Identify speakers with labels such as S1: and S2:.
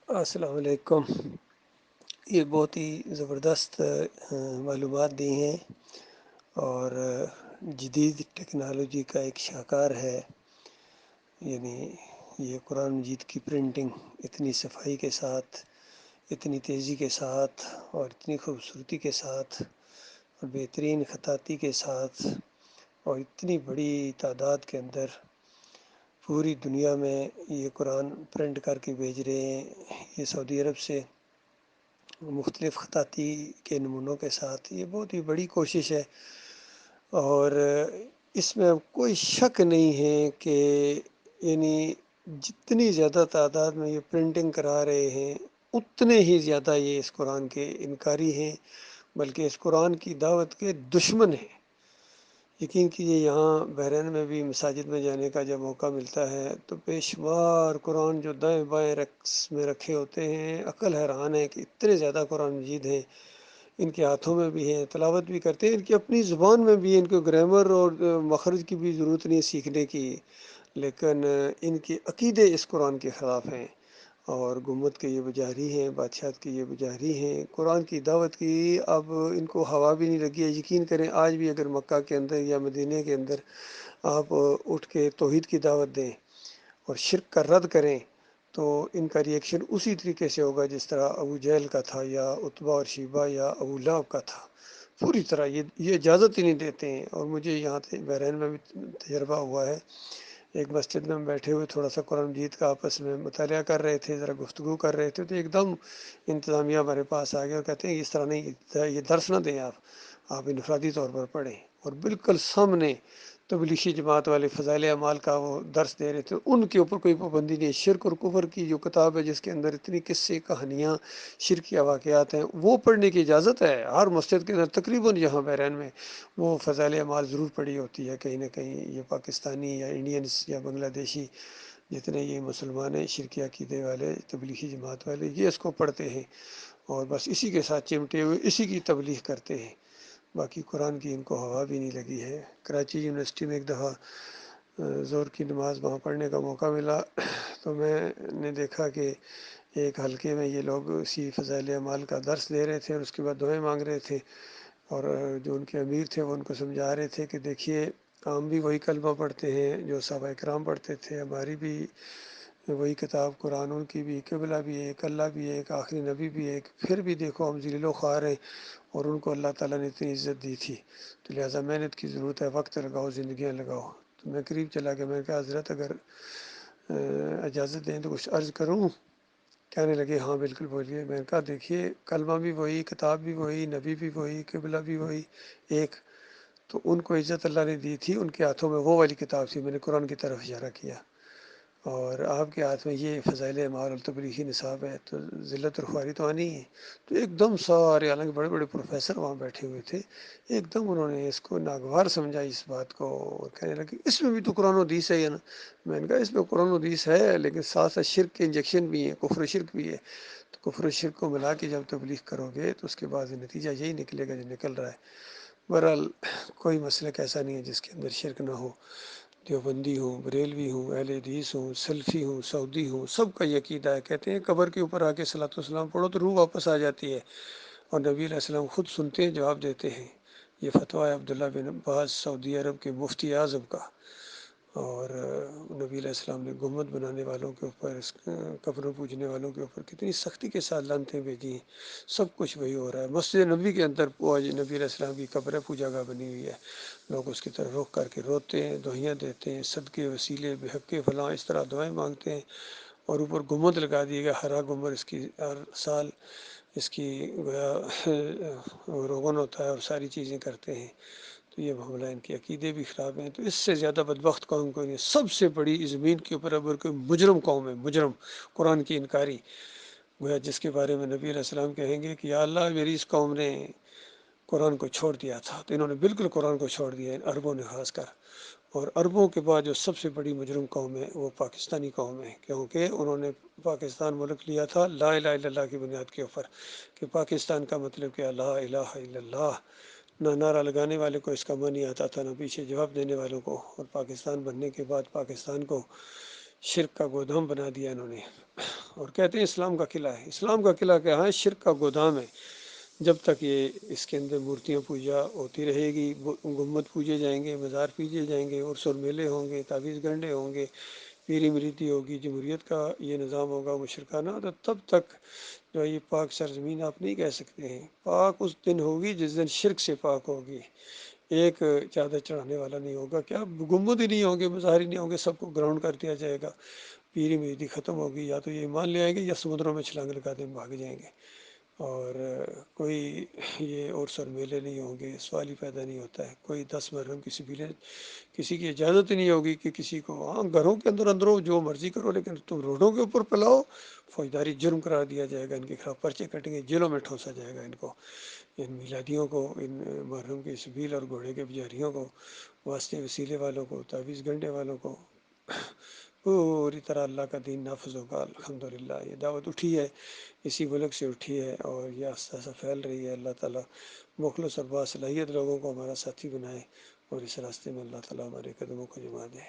S1: السلام علیکم۔ یہ بہت ہی زبردست معلومات دی ہیں، اور جدید ٹیکنالوجی کا ایک شاہکار ہے۔ یعنی یہ قرآن مجید کی پرنٹنگ اتنی صفائی کے ساتھ، اتنی تیزی کے ساتھ، اور اتنی خوبصورتی کے ساتھ، اور بہترین خطاطی کے ساتھ، اور اتنی بڑی تعداد کے اندر پوری دنیا میں یہ قرآن پرنٹ کر کے بھیج رہے ہیں۔ یہ سعودی عرب سے مختلف خطاطی کے نمونوں کے ساتھ، یہ بہت ہی بڑی کوشش ہے، اور اس میں کوئی شک نہیں ہے کہ یعنی جتنی زیادہ تعداد میں یہ پرنٹنگ کرا رہے ہیں، اتنے ہی زیادہ یہ اس قرآن کے انکاری ہیں، بلکہ اس قرآن کی دعوت کے دشمن ہیں۔ یقین کیجیے، یہاں بحرین میں بھی مساجد میں جانے کا جب موقع ملتا ہے تو بے شمار قرآن جو دائیں بائیں رقص میں رکھے ہوتے ہیں، عقل حیران ہے کہ اتنے زیادہ قرآن مجید ہیں، ان کے ہاتھوں میں بھی ہیں، تلاوت بھی کرتے ہیں، ان کی اپنی زبان میں بھی، ان کو گرامر اور مخرج کی بھی ضرورت نہیں سیکھنے کی، لیکن ان کے عقیدے اس قرآن کے خلاف ہیں، اور گمت کے یہ بجاری ہیں، بادشاہت کے یہ بجاری ہیں، قرآن کی دعوت کی اب ان کو ہوا بھی نہیں لگی ہے۔ یقین کریں، آج بھی اگر مکہ کے اندر یا مدینہ کے اندر آپ اٹھ کے توحید کی دعوت دیں اور شرک کا رد کریں، تو ان کا ریئیکشن اسی طریقے سے ہوگا جس طرح ابو جہل کا تھا، یا عتبہ اور شیبہ یا ابو لہب کا تھا۔ پوری طرح یہ اجازت ہی نہیں دیتے ہیں۔ اور مجھے یہاں سے بحرین میں بھی تجربہ ہوا ہے، ایک مسجد میں ہم بیٹھے ہوئے تھوڑا سا قرآن مجید کا آپس میں مطالعہ کر رہے تھے، ذرا گفتگو کر رہے تھے، تو ایک دم انتظامیہ ہمارے پاس آ گیا اور کہتے ہیں اس طرح نہیں، یہ درس نہ دیں، آپ انفرادی طور پر پڑھیں۔ اور بالکل سامنے تبلیغی جماعت والے فضائل اعمال کا وہ درس دے رہے تھے، ان کے اوپر کوئی پابندی نہیں۔ شرک اور کفر کی جو کتاب ہے، جس کے اندر اتنی قصے کہانیاں شرکیہ واقعات ہیں، وہ پڑھنے کی اجازت ہے۔ ہر مسجد کے اندر تقریباً یہاں بحرین میں وہ فضائل اعمال ضرور پڑھی ہوتی ہے، کہیں نہ کہیں۔ یہ پاکستانی یا انڈینس یا بنگلہ دیشی جتنے یہ مسلمان ہیں شرکیہ عقیدے والے، تبلیغی جماعت والے، یہ اس کو پڑھتے ہیں، اور بس اسی کے ساتھ چمٹے ہوئے اسی کی تبلیغ کرتے ہیں۔ باقی قرآن کی ان کو ہوا بھی نہیں لگی ہے۔ کراچی یونیورسٹی میں ایک دفعہ ظہر کی نماز وہاں پڑھنے کا موقع ملا، تو میں نے دیکھا کہ ایک حلقے میں یہ لوگ اسی فضائل اعمال کا درس دے رہے تھے، اور اس کے بعد دعائیں مانگ رہے تھے، اور جو ان کے امیر تھے وہ ان کو سمجھا رہے تھے کہ دیکھیے، ہم بھی وہی کلمہ پڑھتے ہیں جو صحابہ کرام پڑھتے تھے، ہماری بھی وہی کتاب قرآن، ان کی بھی قبلہ بھی ایک، اللہ بھی ایک، آخری نبی بھی ایک، پھر بھی دیکھو ہم ذلیل و خوار ہیں، اور ان کو اللہ تعالیٰ نے اتنی عزت دی تھی، تو لہٰذا محنت کی ضرورت ہے، وقت لگاؤ، زندگیاں لگاؤ۔ تو میں قریب چلا گیا، میں نے کہا حضرت اگر اجازت دیں تو کچھ عرض کروں؟ کہنے لگے ہاں بالکل بولیے۔ میں نے کہا دیکھیے، کلمہ بھی وہی، کتاب بھی وہی، نبی بھی وہی، قبلہ بھی وہی ایک، تو ان کو عزت اللہ نے دی تھی، ان کے ہاتھوں میں وہ والی کتاب تھی، میں نے قرآن کی طرف اشارہ کیا، اور آپ کے ہاتھ میں یہ فضائل اعمال اور تبلیغی نصاب ہے، تو ذلت اور خواری تو آنی ہے۔ تو ایک دم سارے، حالانکہ بڑے بڑے پروفیسر وہاں بیٹھے ہوئے تھے، ایک دم انہوں نے اس کو ناگوار سمجھا اس بات کو، اور کہنے لگے اس میں بھی تو قرآن و حدیث ہے یا نا؟ میں نے کہا اس میں قرآن و حدیث ہے، لیکن ساتھ ساتھ شرک کے انجیکشن بھی ہیں، کفر و شرک بھی ہے، تو کفر و شرک کو ملا کے جب تبلیغ کرو گے تو اس کے بعد نتیجہ یہی نکلے گا جو نکل رہا ہے۔ بہرحال کوئی مسلک ایسا نہیں ہے جس کے اندر شرک نہ ہو۔ دیوبندی ہوں، بریلوی ہوں، اہل حدیث ہوں، سلفی ہوں، سعودی ہوں، سب کا یہ عقیدہ ہے۔ کہتے ہیں قبر کے اوپر آ کے صلاۃ والسلام پڑھو تو روح واپس آ جاتی ہے، اور نبی علیہ السلام خود سنتے ہیں، جواب دیتے ہیں۔ یہ فتویٰ ہے عبداللہ بن عباس سعودی عرب کے مفتی اعظم کا، اور نبی علیہ السلام نے گنبد بنانے والوں کے اوپر، قبروں پوجنے والوں کے اوپر کتنی سختی کے ساتھ لعنتیں بھیجی ہیں۔ سب کچھ وہی ہو رہا ہے۔ مسجد نبی کے اندر نبی علیہ السلام کی قبر پوجا گاہ بنی ہوئی ہے، لوگ اس کی طرف رخ کر کے روتے ہیں، دعائیں دیتے ہیں، صدقے وسیلے بحق فلاں اس طرح دعائیں مانگتے ہیں، اور اوپر گنبد لگا دیے گا، ہرا گنبد، اس کی ہر سال اس کی گویا روغن ہوتا ہے، اور ساری چیزیں کرتے ہیں۔ تو یہ معاملہ، ان کے عقیدے بھی خراب ہیں۔ تو اس سے زیادہ بدبخت قوم کوئی نہیں، سب سے بڑی زمین کے اوپر اگر کوئی مجرم قوم ہے، مجرم قرآن کی انکاری، گویا جس کے بارے میں نبی علیہ السلام کہیں گے کہ یا اللہ میری اس قوم نے قرآن کو چھوڑ دیا تھا، تو انہوں نے بالکل قرآن کو چھوڑ دیا ہے، عربوں نے خاص کر۔ اور عربوں کے بعد جو سب سے بڑی مجرم قوم ہے وہ پاکستانی قوم ہے، کیونکہ انہوں نے پاکستان ملک لیا تھا لا الہ الا اللہ کی بنیاد کے اوپر، کہ پاکستان کا مطلب کیا، لا الہ الا اللہ۔ نہ نعرہ لگانے والے کو اس کا معنی آتا تھا، نہ پیچھے جواب دینے والوں کو، اور پاکستان بننے کے بعد پاکستان کو شرک کا گودام بنا دیا انہوں نے، اور کہتے ہیں اسلام کا قلعہ ہے. اسلام کا قلعہ کیا ہے؟ شرک کا گودام ہے. جب تک یہ اس کے اندر مورتیاں پوجا ہوتی رہے گی، گنبد پوجے جائیں گے، مزار پوجے جائیں گے، عرس اور میلے ہوں گے، تعویذ گنڈے ہوں گے، پیری مریدی ہوگی، جمہوریت کا یہ نظام ہوگا مشرکانہ، تو تب تک جو یہ پاک سرزمین آپ نہیں کہہ سکتے ہیں. پاک اس دن ہوگی جس دن شرک سے پاک ہوگی. ایک چادر چڑھانے والا نہیں ہوگا، کیا گنبد ہی نہیں ہوں گے، مظاہر ہی نہیں ہوں گے، سب کو گراؤنڈ کر دیا جائے گا. پیری مریدی ختم ہوگی، یا تو یہ ایمان لے آئیں گے یا سمندروں میں چھلانگ لگا دیں بھاگ جائیں گے. اور کوئی یہ عرس اور میلے نہیں ہوں گے، سوال ہی پیدا نہیں ہوتا ہے. کوئی 10 محرم کسی کی اجازت نہیں ہوگی کہ کسی کو، ہاں گھروں کے اندر اندروں جو مرضی کرو، لیکن تم روڈوں کے اوپر پلاؤ، فوجداری جرم قرار دیا جائے گا. ان کے خلاف پرچے کٹیں گے، جیلوں میں ٹھونسا جائے گا ان کو، ان میلادیوں کو، ان محرم کے سبیل اور گھوڑے کے پجاریوں کو، واسطے وسیلے والوں کو، تعویذ گنڈے والوں کو. پوری طرح اللہ کا دین نافذ ہوگا. الحمدللہ یہ دعوت اٹھی ہے، اسی ملک سے اٹھی ہے، اور یہ آہستہ آہستہ پھیل رہی ہے. اللہ تعالیٰ مخلص اور باصلاحیت لوگوں کو ہمارا ساتھی بنائے، اور اس راستے میں اللہ تعالیٰ ہمارے قدموں کو جما دے.